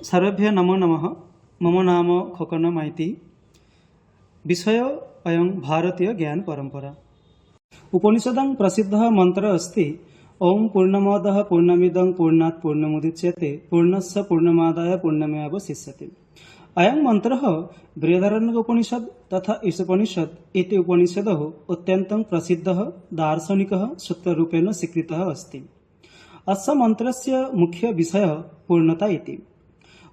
सर्वेभ्यः नमो नमः। मम नाम खोकन माइती। विषय अयं भारतीय ज्ञान परंपरा। उपनिषदां प्रसिद्धः मन्त्रः अस्ति ओम पूर्णमदः पूर्णमिदं पूर्णात् पूर्णमुदच्यते पूर्णस्य पूर्णमादाय पूर्णमेवावशिष्यते। अयं मन्त्रः बृहदारण्यकोपनिषद् तथा ईशोपनिषद् इति उपनिषदः अत्यन्तं प्रसिद्धः दार्शनिकः सूत्ररूपेण स्वीकृतः अस्ति। अस्य मन्त्रस्य मुख्य विषयः पूर्णता इति।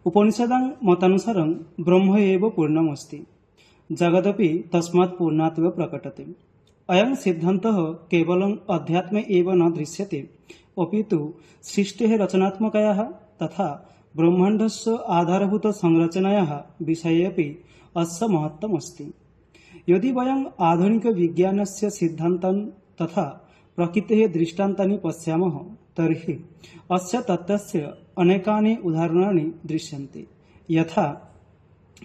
उपनिषदां मतानुसारं ब्रह्म एव पूर्णमस्ति, जगदपि तस्मात् पूर्णात् एव प्रकटते। अयं सिद्धान्तः केवलम् अध्यात्मे एव न दृश्यते, अपितु सृष्टेः रचनात्मकतायाः तथा ब्रह्माण्डस्य आधारभूतसंरचनायाः विषये अपि अस्य महत्त्वम् अस्ति। यदि वयम् आधुनिकविज्ञानस्य सिद्धान्तान् तथा प्रकृतेः दृष्टान्तानि पश्यामः तर्हि अस्य तत्त्वस्य अनेकानि उदाहरणानि दृश्यन्ते। यथा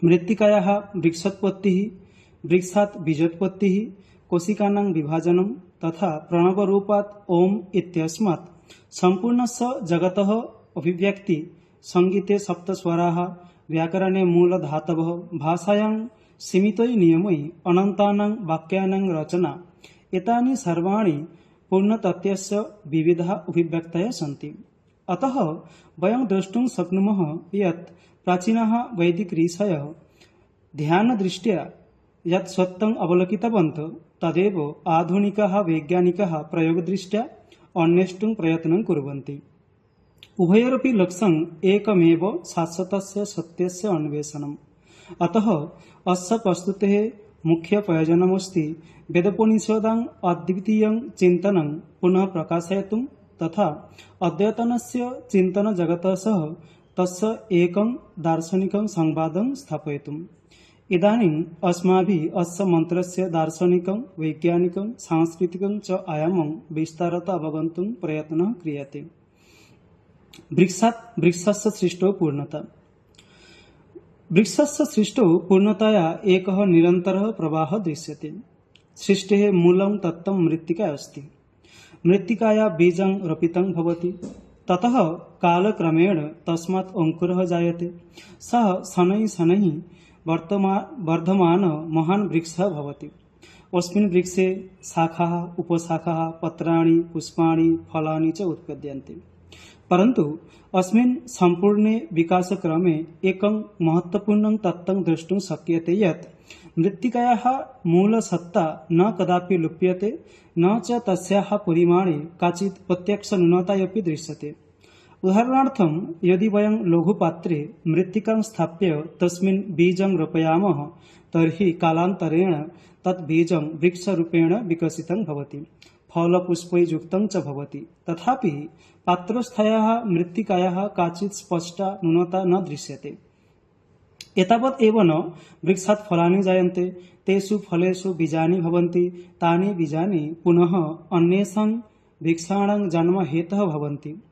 मृत्तिकायाः वृक्षोत्पत्तिः, वृक्षात् बीजोत्पत्तिः, कोशिकानां विभाजनं तथा प्रणवरूपात् ओम इत्यस्मात् सम्पूर्णस्य जगतः अभिव्यक्ति, संगीते सप्तस्वराः, व्याकरणे मूलधातवः, भाषायां सीमितैः नियमैः अनन्तानां वाक्यानां रचना, एतानि सर्वाणि पूर्णतत्त्वस्य विविधाः अभिव्यक्तयः सन्ति। अतः वयं द्रष्टुं शक्नुमः यत् प्राचीनाः वैदिक ऋषयः ध्यानदृष्ट्या यत् सत्यम् अवलोकितवन्तः तदेव आधुनिकाः वैज्ञानिकाः प्रयोगदृष्ट्या अन्वेष्टुं प्रयत्नं कुर्वन्ति। उभयोरपि लक्ष्यम् एकमेव शाश्वतस्य सत्यस्य अन्वेषणम्। अतः अस्य प्रस्तुतेः मुख्य प्रयोजनमस्ति वेदोपनिषदां अद्वितीयं चिन्तनं पुनः प्रकाशयितुं तथा अद्यतनस्य चिन्तनजगतः सह तस्य एकं दार्शनिकं संवादं स्थापयितुम्। इदानीम् अस्माभिः अस्य मन्त्रस्य दार्शनिकं, वैज्ञानिकं, सांस्कृतिकं च आयामं विस्तारतः अवगन्तुं प्रयत्नः क्रियते। वृक्षस्य सृष्टौ पूर्णता। वृक्षस्य सृष्टौ पूर्णताया एकः निरन्तरः प्रवाहः दृश्यते। सृष्टेः मूलं तत्त्वं मृत्तिका अस्ति। मृत्तिकाया बीजं रोपितं भवति, ततः कालक्रमेण तस्मात् अंकुरः जायते, सः शनैः शनैः वर्धमानः महान् वृक्षः भवति। अस्मिन् वृक्षे शाखाः, उपशाखाः, पत्राणि, पुष्पाणि, फलानि च उत्पद्यन्ते। परन्तु अस्मिन् सम्पूर्णे विकासक्रमे एकं महत्त्वपूर्णं तत्त्वं द्रष्टुं शक्यते यत् मृत्तिकायाः मूलसत्ता न कदापि लुप्यते, न च तस्याः परिमाणे काचित् प्रत्यक्षन्यूनता अपि दृश्यते। उदाहरणार्थं यदि वयं लघुपात्रे मृत्तिकां स्थाप्य तस्मिन् बीजं रोपयामः तर्हि कालान्तरेण तत् बीजं वृक्षरूपेण विकसितं भवति, फलपुष्पैर्युक्तं च भवति। तथापि पात्रस्थायाः मृत्तिकायाः काचित् स्पष्टा न्यूनता न दृश्यते। एतावत् एव न, वृक्षात् फलानि जायन्ते, तेषु फलेषु बीजानि भवन्ति, तानि बीजानि पुनः अन्येषां वृक्षाणां जन्म हेतवः भवन्ति।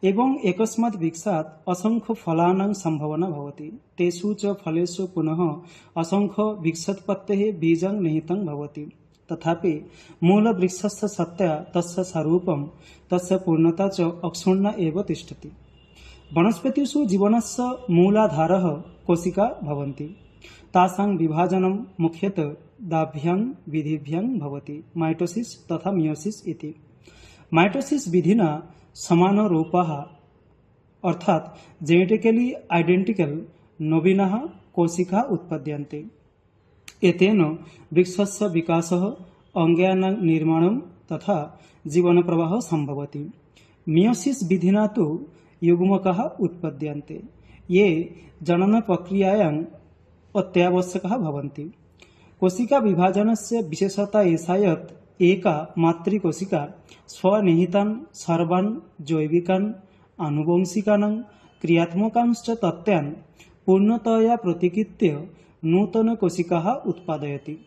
एवं एकस्मात् वृक्षात् असंख्य फलानां सम्भावना भवति, तेषु च फलेषु पुनः असंख्य वृक्षोत्पत्तेः बीजं निहितं भवति। तथापि मूलवृक्षस्य सत्ता, तस्य स्वरूपं, तस्य पूर्णता च अक्षुण्णा एव तिष्ठति। वनस्पतिषु जीवनस्य मूलाधारः कोशिका भवन्ति। तासां विभाजनं मुख्यतः द्वाभ्यां विधिभ्यां भवति, माइटोसिस् तथा मियोसिस् इति। माइटोसिस् विधिना समानरूपाः अर्थात् जेनेटिकली आइडेंटिकल नवीनाः कोशिकाः उत्पद्यन्ते। एतेन वृक्षस्य विकासः, अङ्गानां निर्माणं तथा जीवनप्रवाहः सम्भवति। मियोसिस् विधिना तु युग्मकाः उत्पद्यन्ते, ये जननप्रक्रियायाम् अत्यावश्यकाः भवन्ति। कोशिका विभाजनस्य विशेषता एषा यत् एका मातृकोशिका स्वनिहितान् सर्वान् जैविकान्, आनुवंशिकानां, क्रियात्मकांश्च तत्त्वान् पूर्णतया प्रतिकृत्य नूतनकोशिकाः उत्पादयति।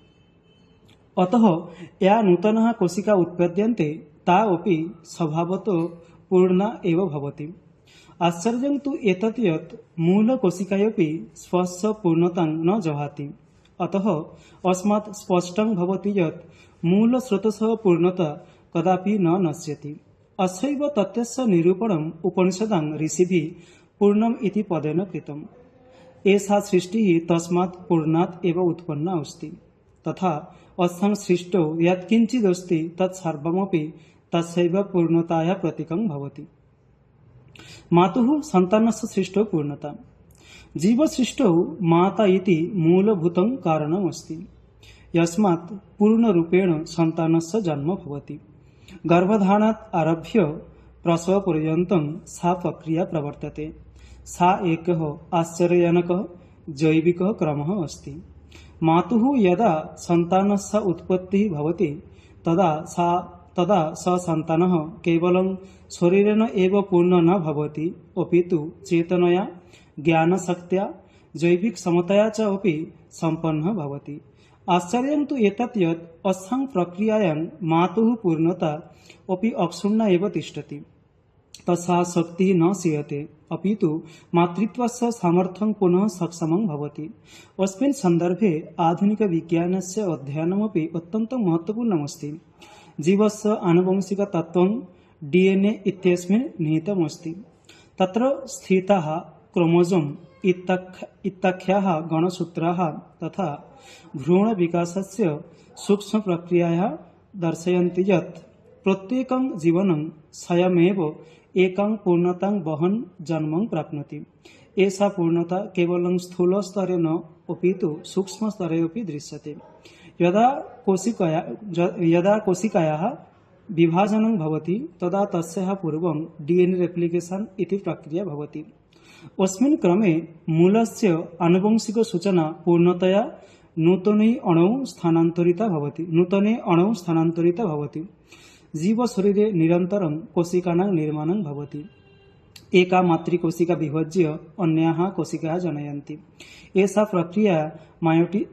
अतः या नूतनाः कोशिकाः उत्पद्यन्ते ता अपि स्वभावतः पूर्णा एव भवति। आश्चर्यं तु एतत् यत् मूलकोशिकापि स्वस्य पूर्णतां न जहाति। अतः अस्मात् स्पष्टं भवति यत् मूलस्रोतस्य पूर्णता कदापि न नश्यति। अस्यैव तत्त्वस्य निरूपणम् उपनिषदां ऋषिभिः पूर्णम् इति पदेन कृतम्। एषा सृष्टिः तस्मात् पूर्णात् एव उत्पन्ना अस्ति। तथा अस्यां सृष्टौ यत्किञ्चिदस्ति तत् सर्वमपि तस्यैव पूर्णतायाः प्रतीकं भवति। मातुः सन्तानस्य सृष्टौ पूर्णता। जीवसृष्टौ माता इति मूलभूतं कारणमस्ति, यस्मात् पूर्णरूपेण सन्तानस्य जन्म भवति। गर्भधारणात् आरभ्य प्रसवपर्यन्तं सा प्रक्रिया प्रवर्तते। सा एकः आश्चर्यजनकः जैविकः क्रमः अस्ति। मातुः यदा सन्तानस्य उत्पत्तिः भवति तदा स सन्तानः केवलं शरीरेण एव पूर्ण न भवति, अपितु चेतनया, ज्ञानशक्त्या, जैविकक्षमतया च अपि सम्पन्नः भवति। आश्चर्यं तु एतत् यत् अस्यां प्रक्रियायां मातुः पूर्णता अपि अक्षुण्णा एव तिष्ठति। तस्याः शक्तिः न क्षीयते, अपितु मातृत्वस्य सामर्थ्यं पुनः सक्षमं भवति। अस्मिन् सन्दर्भे आधुनिकविज्ञानस्य अध्ययनमपि अत्यन्तं महत्त्वपूर्णमस्ति। जीवस्य आनुवंशिकतत्त्वं DNA इत्यस्मिन् निहितमस्ति। तत्र स्थिताः क्रोमोसोम् इत्याख्याः गणसूत्राः तथा भ्रूणविकासस्य सूक्ष्मप्रक्रियाः दर्शयन्ति यत् प्रत्येकं जीवनं स्वयमेव एकां पूर्णतां वहन् जन्मं प्राप्नोति। एषा पूर्णता केवलं स्थूलस्तरे न अपितु सूक्ष्मस्तरे अपि दृश्यते। यदा कोशिकायाः विभाजनं भवति तदा तस्याः पूर्वं DNA रेप्लिकेशन् इति प्रक्रिया भवति। अस्मिन् क्रमे मूलस्य आनुवंशिकसूचना पूर्णतया नूतने अणौ स्थानान्तरिता भवति। जीवशरीरे निरन्तरं कोशिकानां निर्माणं भवति। एका मातृकोशिका विभज्य अन्याः कोशिकाः जनयन्ति। एषा प्रक्रिया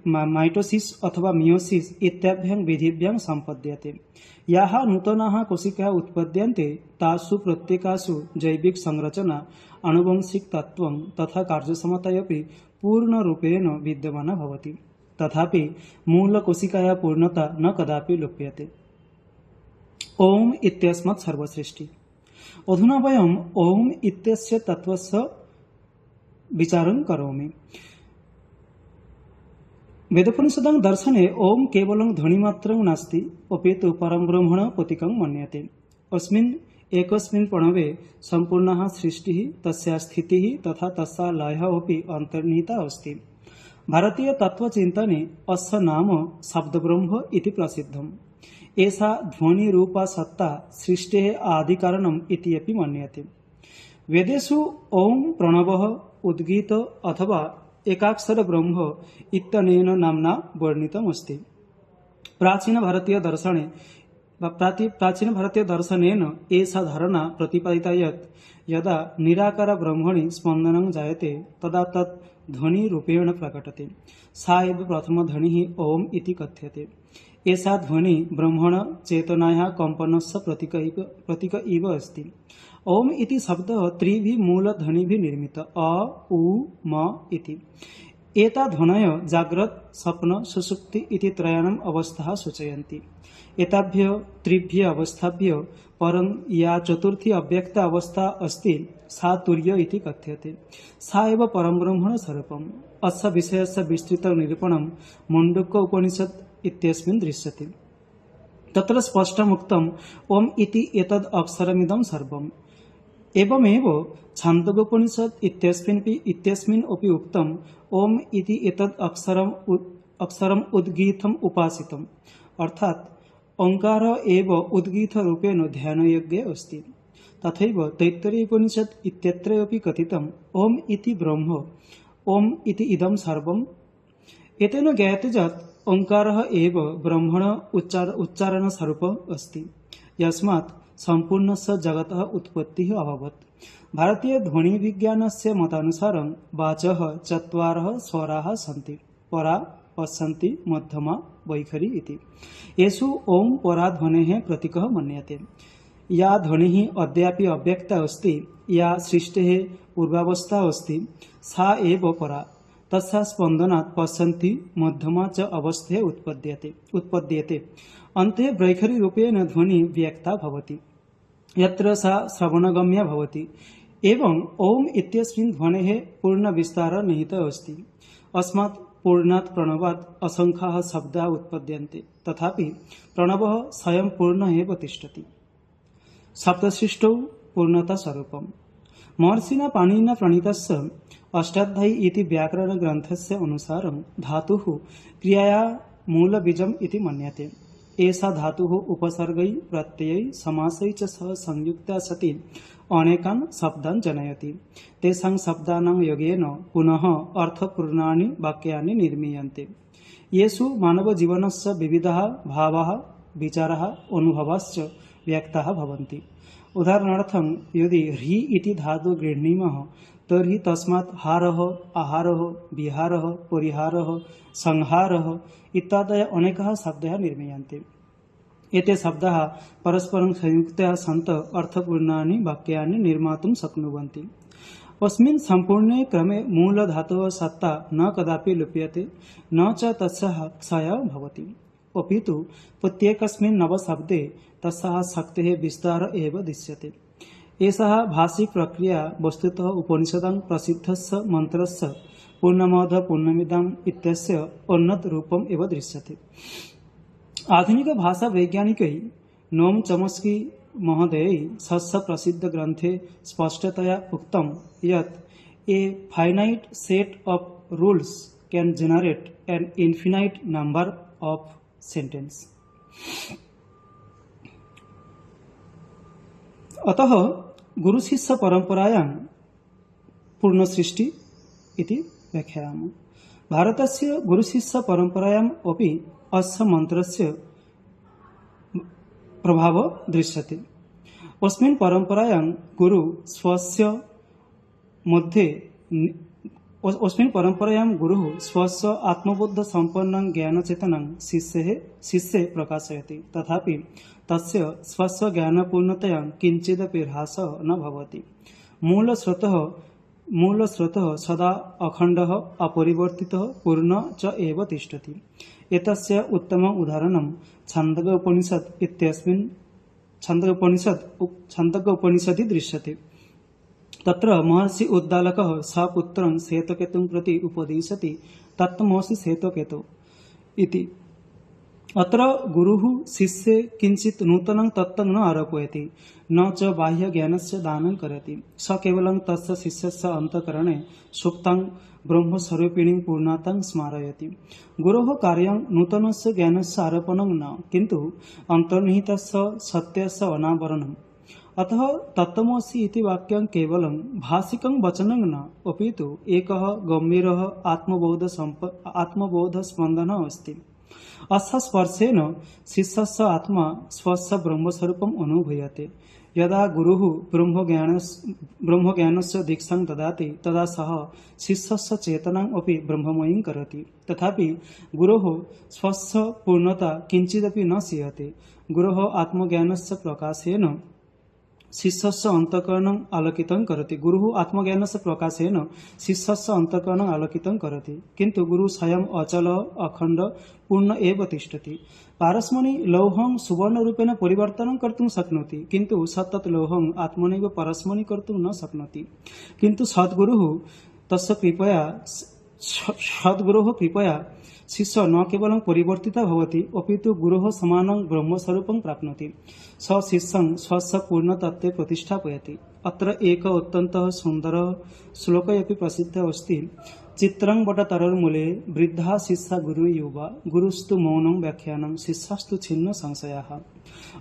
माइटोसिस् अथवा मियोसिस् इत्याभ्यां विधिभ्यां सम्पद्यते। याः नूतनाः कोशिकाः उत्पद्यन्ते तासु प्रत्येकासु जैविक संरचना, आनुवंशिकतत्त्वं तथा कार्यक्षमता अपि पूर्णरूपेण विद्यमाना भवति। तथापि मूलकोशिकायाः पूर्णता न कदापि लुप्यते। ओम इत्यस्मात् सर्वसृष्टि। अधुना वयम् ओम इत्यस्य तत्त्वस्य विचारं करोमि। वेदोपनिषदां दर्शने ओम केवलं ध्वनिमात्रं नास्ति, अपितु परब्रह्मण प्रतीकं मन्यते। अस्मिन् एकस्मिन् प्रणवे सम्पूर्णः सृष्टिः, तस्याः स्थितिः तथा तस्याः लयः अपि अन्तर्निहिता अस्ति। भारतीयतत्त्वचिन्तने अस्य नाम शब्दब्रह्म इति प्रसिद्धम्। एषा ध्वनिरूपा सत्ता सृष्टेः आदिकारणम् इति अपि मन्यते। वेदेषु ओम प्रणवः, उद्गीत अथवा एकाक्षर ब्रह्म इत्यनेन नाम्ना वर्णितमस्ति। प्राचीनभारतीयदर्शनेन एषा धारणा प्रतिपादिता यत् यदा निराकार ब्रह्मणि स्पन्दनं जायते तदा तत् ध्वनिरूपेण प्रकटते। सा एव प्रथमध्वनिः ओम इति कथ्यते। एषा ध्वनि ब्रह्मण चेतनायाः कम्पनस्य प्रतीक इव अस्ति। ओम इति शब्दः त्रिभिः मूलध्वनिभिः निर्मितः, अ, उ, म इति। एता ध्वनयः जाग्रत्, स्वप्न, सुषुप्ति इति त्रयाणाम् अवस्थाः सूचयन्ति। एताभ्यः त्रिभ्यः अवस्थाभ्यः परं या चतुर्थी अव्यक्ता अवस्था अस्ति सा तुर्य इति कथ्यते। सा एव परब्रह्मण स्वरूपम्। अस्य विषयस्य विस्तृतनिरूपणं मुण्डक उपनिषत् इत्यस्मिन् दृश्यते। तत्र स्पष्टमुक्तम् ओम इति एतद् अक्षरमिदं सर्वम्। एवमेव छान्दोग्योपनिषत् इत्यस्मिन् अपि उक्तम् ओम इति एतद् अक्षरम् उद्गीतम् उपासितम्, अर्थात् ओङ्कार एव उद्गीतरूपेण ध्यानयोग्ये अस्ति। तथैव तैत्तरीयोपनिषत् इत्यत्र अपि कथितम् ओम इति ब्रह्म, ओम इति इदं सर्वम्। एतेन ज्ञायते यत् ओङ्कारः एव ब्रह्मण उच्चारणस्वरूपः अस्ति, यस्मात् सम्पूर्णस्य जगतः उत्पत्तिः अभवत्। भारतीयध्वनिविज्ञानस्य मतानुसारं वाचः चत्वारः स्वराः सन्ति, परा, पश्यन्ति, मध्यमा, वैखरी इति। येषु ओम पराध्वनेः प्रतीकः मन्यते। या ध्वनिः अद्यापि अव्यक्ता अस्ति, या सृष्टेः पूर्वावस्था अस्ति, सा एव परा। तस्याः स्पन्दनात् पश्यन्ति, मध्यमा च अवस्थे उत्पद्यते। अन्ते वैखरी रूपेण ध्वनि व्यक्ता भवति, यत्र सा श्रवणगम्या भवति। एवं ओम इत्यस्मिन् ध्वनेः पूर्णविस्तारः निहितः अस्ति। अस्मात् पूर्णात् प्रणवात् असंख्याः शब्दाः उत्पद्यन्ते, तथापि प्रणवः स्वयं पूर्णः एव तिष्ठति। सप्तशिष्टौ पूर्णतास्वरूपम्। महर्षिणा पाणिनिना प्रणीतस्य अष्टाध्यायी इति व्याकरणग्रन्थस्य अनुसारं धातुः क्रियाया मूलबीजम् इति मन्यते। एषा धातुः उपसर्गै प्रत्ययै समासै च सह संयुक्ता सति अनेकान् शब्दान् जनयति। तेषां शब्दानां योगेन पुनः अर्थपूर्णानि वाक्यानि निर्मीयन्ते, येषु मानवजीवनस्य विविधाः भावाः, विचाराः, अनुभवाश्च व्यक्ताः भवन्ति। उदाहरणार्थं यदि ह्री इति धातुं गृह्णीमः तर्हि तस्मात् हारः, आहारः, विहारः, परिहारः, संहारः इत्यादयः अनेकाः शब्दाः निर्मीयन्ते। एते शब्दाः परस्परं संयुक्ताः सन्तः अर्थपूर्णानि वाक्यानि निर्मातुं शक्नुवन्ति। अस्मिन् सम्पूर्णे क्रमे मूलधातोः सत्ता न कदापि लुप्यते, न च तस्याः क्षयः भवति, अपि तु प्रत्येकस्मिन् नवशब्दे तस्याः शक्तेः विस्तारः एव दृश्यते। एषा भाषिक प्रक्रिया वस्तुतः उपनिषदां प्रसिद्धस्य मन्त्रस्य पूर्णमदः पूर्णमिदम् इत्यस्य उन्नत रूपम् एव दृश्यते। आधुनिक भाषा वैज्ञानिकै नोम चॉम्स्की महोदयै स्वस्य प्रसिद्ध ग्रन्थे स्पष्टतया उक्तं यत् a finite set of rules can generate N infinite number of sentence. अतः गुरु शिष्य परंपरायां पूर्ण सृष्टि इति व्याख्यायामः। भारतस्य गुरु शिष्य परंपरायाम् अपि अस्य मन्त्रस्य प्रभावः दृश्यते। अस्मिन् परंपरायां गुरु स्वस्य स्वस्य आत्मबोध संपन्नं ज्ञानचेतनं शिष्ये प्रकाशयति, तथापि तस्य स्वस्य ज्ञानपूर्णतया किञ्चिदपि ह्रासः न भवति। मूलस्रोतः सदा अखण्डः, अपरिवर्तितः, पूर्णः च एव तिष्ठति। एतस्य उत्तमम् उदाहरणं छान्दोग्योपनिषत् इत्यस्मिन् छान्दोग्योपनिषदि दृश्यते। तत्र महर्षि उद्दालकः स्वपुत्रं श्वेतकेतुं प्रति उपदिशति, तत्त्वमसि श्वेतकेतो इति। अत्र गुरुः शिष्ये किञ्चित् नूतनं तत्त्वं न आरोपयति, न च बाह्यज्ञानस्य दानं करोति। स केवलं तस्य शिष्यस्य अन्तःकरणे सुप्तां ब्रह्मस्वरूपिणीं पूर्णतां स्मारयति। गुरोः कार्यं नूतनस्य ज्ञानस्य आरोपणं न, किन्तु अन्तर्निहितस्य सत्यस्य अनावरणम्। अतः तत्त्वमसि इति वाक्यं केवलं भाषिकं वचनं न, अपि तु एकः गम्भीरः आत्मबोधस्पन्दनः अस्ति। अस्य स्पर्शेन शिष्यस्य आत्मा स्वस्य ब्रह्मस्वरूपम् अनुभूयते। यदा गुरुः ब्रह्मज्ञानस्य दीक्षां ददाति तदा सः शिष्यस्य चेतनाम् अपि ब्रह्ममयीं करोति। तथापि गुरोः स्वस्य पूर्णता किञ्चिदपि न सीयते। गुरोः आत्मज्ञानस्य प्रकाशेन शिष्यस्य अन्तःकरणम् आलोकितं करोति। गुरुः आत्मज्ञानस्य प्रकाशेन शिष्यस्य अन्तःकरणम् आलोकितं करोति, किन्तु गुरुः स्वयम् अचलः, अखण्डः, पूर्ण एव तिष्ठति। पारस्मणि लौहं सुवर्णरूपेण परिवर्तनं कर्तुं शक्नोति, किन्तु स तत् लौहम् आत्मनैव परस्मणि कर्तुं न शक्नोति। किन्तु सद्गुरोः कृपया शिष्य न केवलं परिवर्तितः भवति, अपि तु गुरोः समानं ब्रह्मस्वरूपं प्राप्नोति। स शिष्यं स्वस्य पूर्णतत्त्वे प्रतिष्ठापयति। अत्र एक अत्यन्तः सुन्दरः श्लोकः अपि प्रसिद्धः अस्ति। चित्रं वटतरोर्मूले वृद्धा शिष्या गुरुयुवा, गुरुस्तु मौनं व्याख्यानं, शिष्यास्तु छिन्न संशयाः।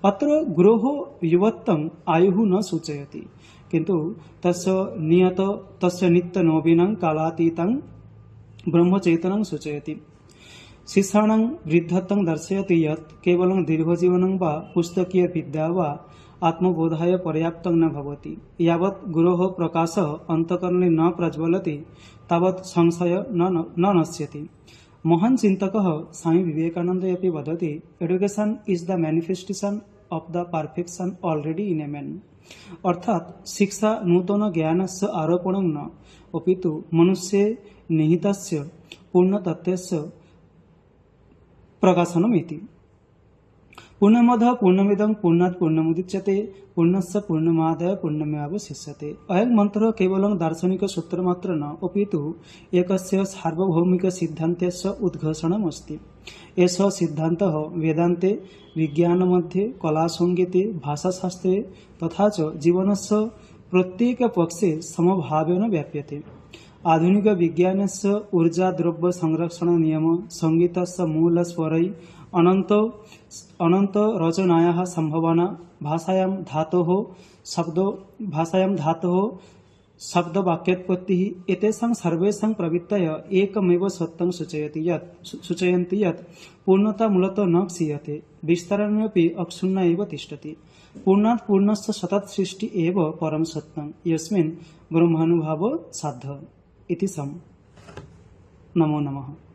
अत्र गुरोः युवत्वम् आयुः न सूचयति, किन्तु तस्य नित्यनवीनं कालातीतं ब्रह्मचैतन्यं सूचयति। शिष्याणां वृद्धत्वं दर्शयति यत् केवलं दीर्घजीवनं वा पुस्तकीय विद्या वा आत्मबोधाय पर्याप्तं न भवति। यावत् गुरोः प्रकाशः अन्तःकरणे न प्रज्वलति तावत् संशयः न नश्यति। महान् चिन्तकः स्वामी विवेकानन्दः अपि वदति, education is the manifestation of the perfection already in a man. अर्थात् शिक्षा नूतन ज्ञानस्य आरोपणं न, अपि तु मनुष्ये निहितस्य पूर्णतत्त्वस्य प्रकाशनम् इति। पूर्णमदः पूर्णमिदं पूर्णात् पूर्णमुदच्यते पूर्णस्य पूर्णमादाय पूर्णमेवावशिष्यते। अयं मन्त्रः केवलं दार्शनिकसूत्रमात्र न अपितु एकस्य सार्वभौमिकसिद्धान्तस्य उद्घोषणमस्ति। एषः सिद्धान्तः वेदान्ते, विज्ञानमध्ये, कलासङ्गीते, भाषाशास्त्रे तथा च जीवनस्य प्रत्येकपक्षे समभावेन व्याप्यते। आधुनिकविज्ञानस्य ऊर्जाद्रव्यसंरक्षणनियम, सङ्गीतस्य मूलस्वरै, अनंत रचनायाः संभावना, भाषायां धातोः शब्दवाक्योत्पत्तिः एतेषां सर्वेषां प्रवृत्तय एकमेव सत्यं सूचयन्ति यत् पूर्णता मूलतः न क्षीयते, विस्तारेणापि अक्षुण्णा एव तिष्ठति। पूर्णात् पूर्णस्य सतत् सृष्टि एव परं सत्यं, यस्मिन् ब्रह्मानुभावः साध्यः इति सम्। नमो नमः।